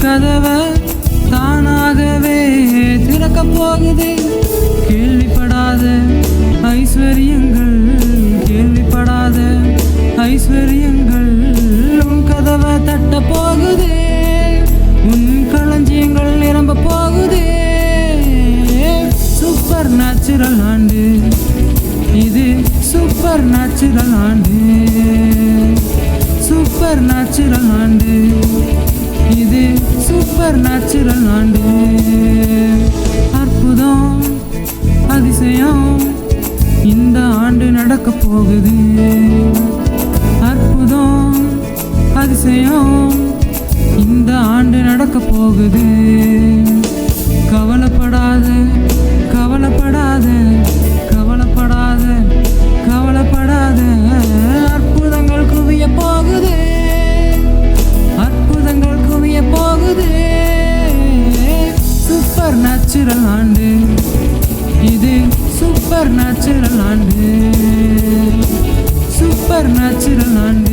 கதவை தானாகவே திறக்கப் போகுது. கேள்விப்படாத ஐஸ்வர்யங்கள், கேள்விப்படாத ஐஸ்வர்யங்கள் உன் கதவை தட்ட போகுது. உன் களஞ்சியங்கள் நிரம்ப போகுது. சூப்பர் நேச்சுரல் ஆண்டு இது, சூப்பர் நேச்சுரல் ஆண்டு, சூப்பர் நேச்சுரல் ஆண்டு இது, சூப்பர் நேச்சுரல் ஆண்டு. அற்புதம் அதிசயம் இந்த ஆண்டு நடக்க போகுது. அற்புதம் அதிசயம் இந்த ஆண்டு நடக்க போகுது. கவலைப்படாத கவலைப்படாத கவலைப்படாத கவலைப்படாத, அற்புதங்கள் குவிய போகுது. அற்புதங்கள் குவிய போகுது. சூப்பர் நேச்சுரல் ஆண்டு இது, சூப்பர் நேச்சுரல் ஆண்டு, சூப்பர் நேச்சுரல் ஆண்டு.